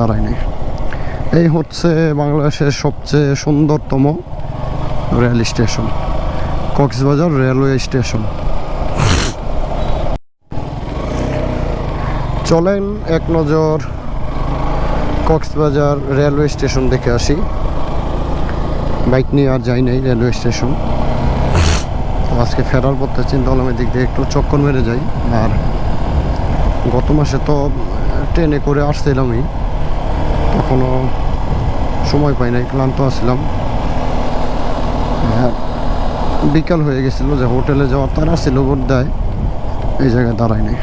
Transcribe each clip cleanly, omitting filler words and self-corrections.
দাঁড়ায় নাই। এই হচ্ছে বাংলাদেশের সবচেয়ে সুন্দরতম rail station, Cox's Bazar railway station. চলেন এক নজর কক্সবাজার রেলওয়ে স্টেশন দেখে আসি। বাইক নিয়ে আর যাই নাই রেলওয়ে স্টেশন। তো আজকে ফেরার পথে চিন্তা করলাম এদিক দিয়ে একটু চক্কর মেরে যাই। আর গত মাসে তো ট্রেনে করে আসছিলামই, তখনও সময় পাই নাই, ক্লান্ত আসছিলাম। বিকাল হয়ে গেছিলো, যে হোটেলে যাওয়ার তারা ছিল বোধ দেয়, এই জায়গায় দাঁড়ায় নাই।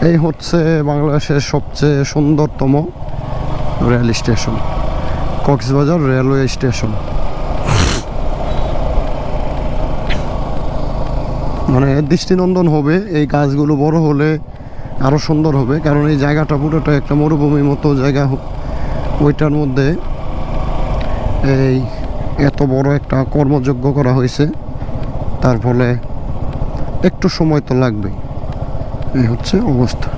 এই হচ্ছে বাংলাদেশের সবচেয়ে সুন্দরতম rail station, Cox's Bazar railway station. মানে দৃষ্টিনন্দন হবে, এই গাছগুলো বড় হলে আরও সুন্দর হবে, কারণ এই জায়গাটা পুরোটা একটা মরুভূমির মতো জায়গা। ওইটার মধ্যে এই এত বড় একটা কর্মযজ্ঞ করা হয়েছে, তার ফলে একটু সময় তো লাগবেই। এই হচ্ছে অবস্থা।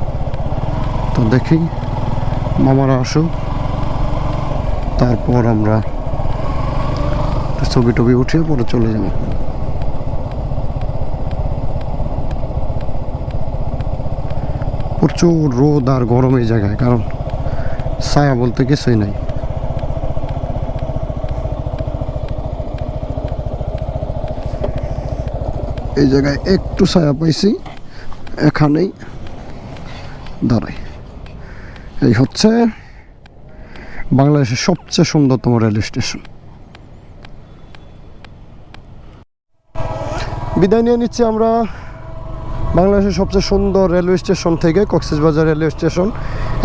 তো দেখি মামারা আসুক, তারপর আমরা ছবি টবি উঠিয়ে পরে চলে যাব। প্রচুর রোদ আর গরম এই জায়গায়, কারণ ছায়া বলতে কিছুই নাই। এই জায়গায় একটু ছায়া পাইছি, এখানেই দাঁড়াই। এই হচ্ছে বাংলাদেশের সবচেয়ে সুন্দরতম রেল স্টেশন। বিদায় নিয়ে নিচ্ছি আমরা বাংলাদেশের সবচেয়ে সুন্দর রেলওয়ে স্টেশন থেকে, কক্সবাজার রেলওয়ে স্টেশন।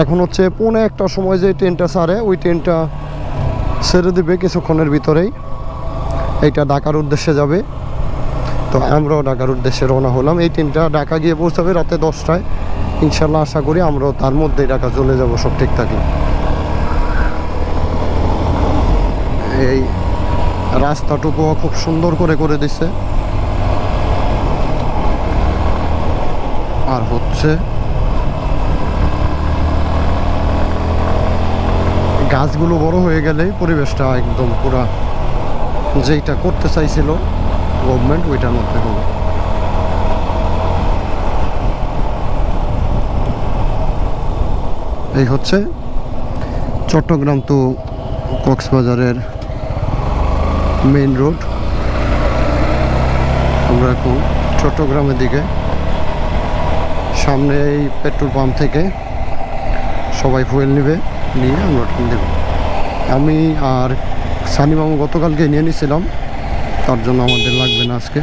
এখন হচ্ছে 1:15 সময় যে ট্রেনটা ছাড়ে, ওই ট্রেনটা ছেড়ে দেবে কিছুক্ষণের ভিতরেই। এইটা ঢাকার উদ্দেশ্যে যাবে। তো আমরাও ঢাকার উদ্দেশ্যে রওনা হলাম। এই ট্রেনটা ঢাকা গিয়ে পৌঁছাবে রাতে 10টায়। ইনশাল্লাহ আশা করি আমরাও তার মধ্যেই ঢাকা চলে যাব, সব ঠিক থাকলে। এই রাস্তাটুকুও খুব সুন্দর করে দিচ্ছে। আর হচ্ছে গাছগুলো বড় হয়ে গেলে পরিবেশটা একদম পুরা যেটা করতে চাইছিল গভর্নমেন্ট, ওইটার মধ্যে হবে। এই হচ্ছে চট্টগ্রাম টু কক্সবাজারের মেইন রোড। আমরা এখন চট্টগ্রামের দিকে, সামনে এই পেট্রোল পাম্প থেকে সবাই ফুয়েল নেবে, নিয়ে আমরা ট্রেন দেব। আমি আর সানি মামু গতকালকে নিয়ে নিয়েছিলাম, তার জন্য আমাদের লাগবে না আজকে।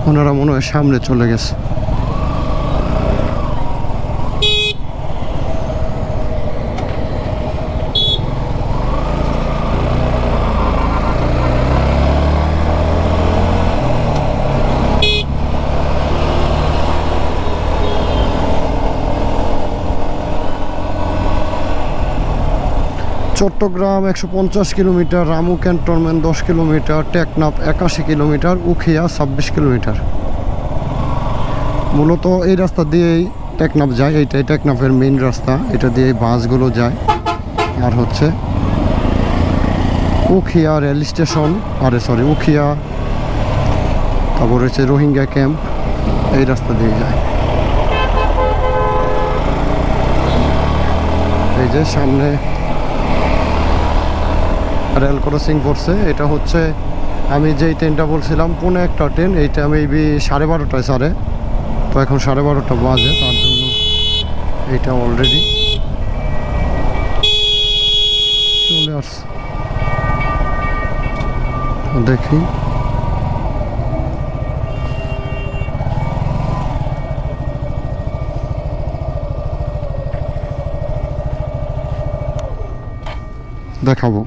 ওনারা মনে হয় সামনে চলে গেছে। Chittagong 150 kilometre, Ramu cantonment 10 kilometre, Teknaf 81 kilometre, Ukhiya 26 kilometre. মূলত এই রাস্তা দিয়েই টেকনাফ যায়, এইটাই টেকনাফের মেইন রাস্তা, এটা দিয়ে বাসগুলো যায়। আর হচ্ছে উখিয়া রেল স্টেশন, উখিয়া, তারপর হচ্ছে রোহিঙ্গা ক্যাম্প, এই রাস্তা দিয়ে যায়। এই যে সামনে রেল ক্রসিং করছে। এটা হচ্ছে আমি যেই ট্রেনটা বলছিলাম 1:15 ট্রেন, এইটা মেবি 12:30টায় ছাড়ে। তো এখন 12:30 বাজে, তার জন্য এইটা অলরেডি চলে আসছে। দেখি দেখাবো।